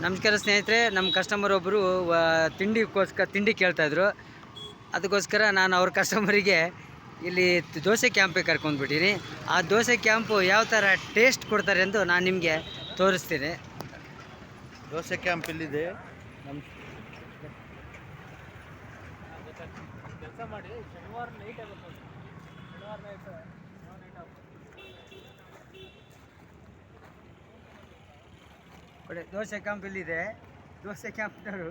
ನಮಸ್ಕಾರ ಸ್ನೇಹಿತರೆ, ನಮ್ಮ ಕಸ್ಟಮರ್ ಒಬ್ಬರು ತಿಂಡಿ ಕೇಳ್ತಾಯಿದ್ರು. ಅದಕ್ಕೋಸ್ಕರ ನಾನು ಅವ್ರ ಕಸ್ಟಮರಿಗೆ ಇಲ್ಲಿ ದೋಸೆ ಕ್ಯಾಂಪಿಗೆ ಕರ್ಕೊಂಡ್ಬಿಟ್ಟಿನಿ. ಆ ದೋಸೆ ಕ್ಯಾಂಪು ಯಾವ ಥರ ಟೇಸ್ಟ್ ಕೊಡ್ತಾರೆ ಎಂದು ನಾನು ನಿಮಗೆ ತೋರಿಸ್ತೀನಿ. ದೋಸೆ ಕ್ಯಾಂಪ್ ಇಲ್ಲಿದೆ. ನಮ್ಮ ಕೆಲಸ ಮಾಡಿ ಶನಿವಾರ ನೈಟ್ ಆಗುತ್ತೆ. ಶನಿವಾರ ನೈಟ್ ಕೊಡಿ. ದೋಸೆ ಕ್ಯಾಂಪ್ ಇಲ್ಲಿದೆ. ದೋಸೆ ಕ್ಯಾಂಪ್ನವರು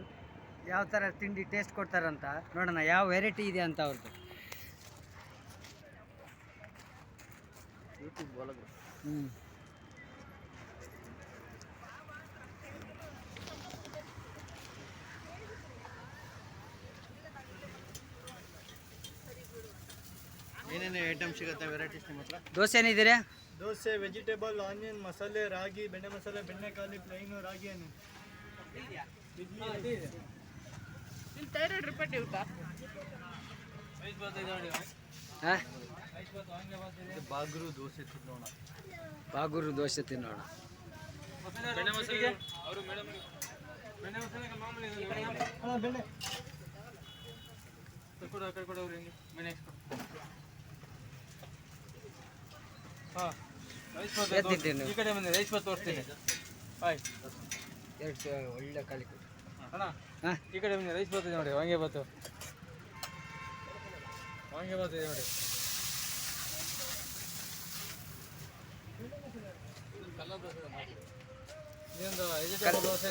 ಯಾವ ಥರ ತಿಂಡಿ ಟೇಸ್ಟ್ ಕೊಡ್ತಾರಂತ ನೋಡೋಣ. ಯಾವ ವೆರೈಟಿ ಇದೆ ಅಂತ ಅವ್ರದ್ದು. ಯೂಟ್ಯೂಬ್ ಒಳಗೆ ಏನೇನು ಐಟಮ್ ಸಿಗುತ್ತೆ ವೆರೈಟೀಸ್ ನಿಮ್ಮ ಹತ್ರ? ದೋಸೆ ಏನಿದ್ದೀರಾ? ದೋಸೆ, ವೆಜಿಟೇಬಲ್, ಆನಿಯನ್, ಮಸಾಲೆ, ರಾಗಿ, ಮಸಾಲೆ, ಬೆಣ್ಣೆಕಾಯಿ, ಪ್ಲೈನು, ರಾಗಿ ಏನು ಬಾಗೂರು ದೋಸೆ ತಿನ್ನೋಣ. ಬಾಗೂರು ದೋಸೆ ತಿನ್ನೋಣ. ಈ ಕಡೆ ಬಂದೆ ರೈಸ್ ಬಾತ್ ತೋರಿಸ್ತೀನಿ. ಒಳ್ಳೆ ಕಾಲಿ ಅಣ್ಣ, ಈ ಕಡೆ ಬಂದೆ ರೈಸ್ ಬಾತ್ ಇದೆ ನೋಡಿ. ವಾಂಗೆ ಬಾತು ಇದೆ ನೋಡಿ.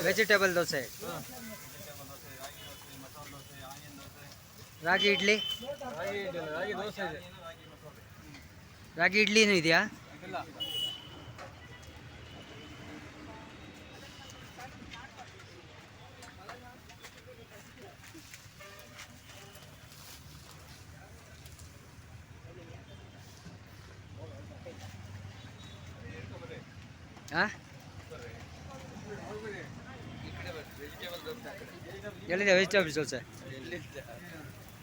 ವೆಜಿಟೇಬಲ್ ದೋಸೆ, ರಾಗಿ ಇಡ್ಲಿ, ರಾಗಿ ದೋಸೆ ಇದೆ. ರಾಗಿ ಇಡ್ಲಿನೂ ಇದೆಯಾ? ಇಲ್ಲ. ಎಲ್ಲಿದೆ ವೆಜಿಟೇಬಲ್ ದೋಸೆ?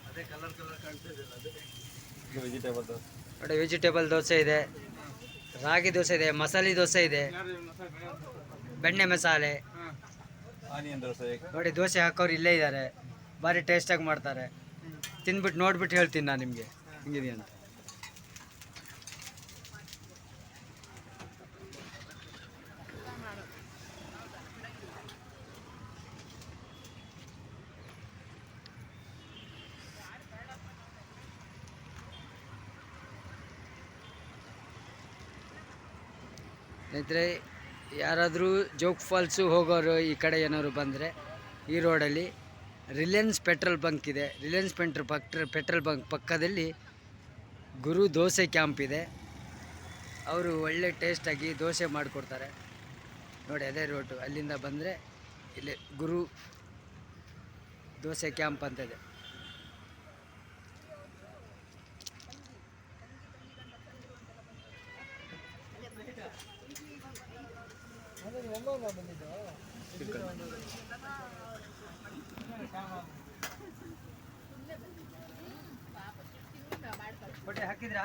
ಅದೇ ಕಲರ್ ಕಾಣ್ತಿದೆ. ವೆಜಿಟೇಬಲ್ ದೋಸೆ ನೋಡಿ. ವೆಜಿಟೇಬಲ್ ದೋಸೆ ಇದೆ, ರಾಗಿ ದೋಸೆ ಇದೆ, ಮಸಾಲೆ ದೋಸೆ ಇದೆ, ಬೆಣ್ಣೆ ಮಸಾಲೆ, ಆನಿಯನ್ ದೋಸೆ ನೋಡಿ. ದೋಸೆ ಹಾಕೋರು ಇಲ್ಲೇ ಇದ್ದಾರೆ. ಭಾರಿ ಟೇಸ್ಟಾಗಿ ಮಾಡ್ತಾರೆ. ತಿಂದ್ಬಿಟ್ಟು ನೋಡ್ಬಿಟ್ಟು ಹೇಳ್ತೀನಿ ನಾನು ನಿಮಗೆ ಹಿಂಗಿದೆ ಅಂತ. ಸ್ನೇಹಿತರೆ, ಯಾರಾದರೂ ಜೋಗ್ ಫಾಲ್ಸು ಹೋಗೋರು ಈ ಕಡೆ ಏನಾದ್ರು ಬಂದರೆ ಈ ರೋಡಲ್ಲಿ ರಿಲಯನ್ಸ್ ಪೆಟ್ರೋಲ್ ಬಂಕ್ ಇದೆ. ರಿಲಯನ್ಸ್ ಪೆಟ್ರೋಲ್ ಬಂಕ್ ಪಕ್ಕದಲ್ಲಿ ಗುರು ದೋಸೆ ಕ್ಯಾಂಪ್ ಇದೆ. ಅವರು ಒಳ್ಳೆ ಟೇಸ್ಟಾಗಿ ದೋಸೆ ಮಾಡಿಕೊಡ್ತಾರೆ ನೋಡಿ. ಅದೇ ರೋಟು. ಅಲ್ಲಿಂದ ಬಂದರೆ ಇಲ್ಲಿ ಗುರು ದೋಸೆ ಕ್ಯಾಂಪ್ ಅಂತ ಇದೆ. ಕೊಟ್ಟೆ ಹಾಕಿದ್ರಾ?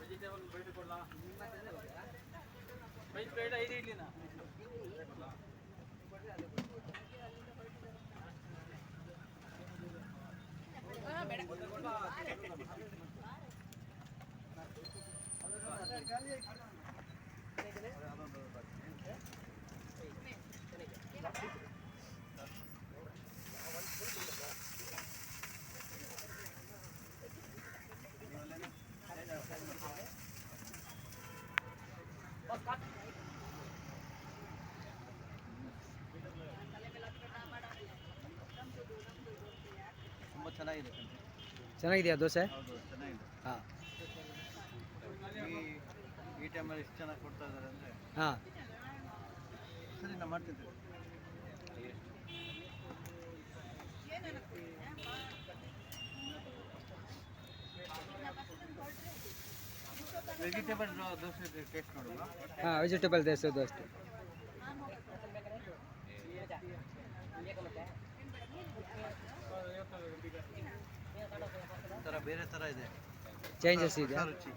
ವೆಜಿಟೇಬಲ್ ಬೈಟ್ ಕೊಡಲಾ? ಬೈಟ್ ಪ್ಲೇಟ್ 5 ಇಡ್ಲಿನಾ? ತುಂಬ ಚೆನ್ನಾಗಿದೆ. ಚೆನ್ನಾಗಿದೆಯಾ ದೋಸೆ? ಹೌದು, ಚೆನ್ನಾಗಿದೆ. ಹಾಂ ಈ ಟೈಮಲ್ಲಿ ಎಷ್ಟು ಚೆನ್ನಾಗಿ ಕೊಡ್ತಾ ಇದ್ದಾರೆ ಅಂದರೆ. ಹಾಂ ಸರಿ, ನಾವು ಮಾಡ್ತಿದ್ವಿ. ವೆಜಿಟೇಬಲ್ ದೋಸೆ ಟೇಸ್ಟ್ ನೋಡುವ. ಹಾಂ, ವೆಜಿಟೇಬಲ್ ದೋಸೆ ಅಷ್ಟೇ. ಒಂಥರ ಬೇರೆ ಥರ ಇದೆ. ಚೇಂಜಸ್ ಇದೆಯಾ? ರುಚಿ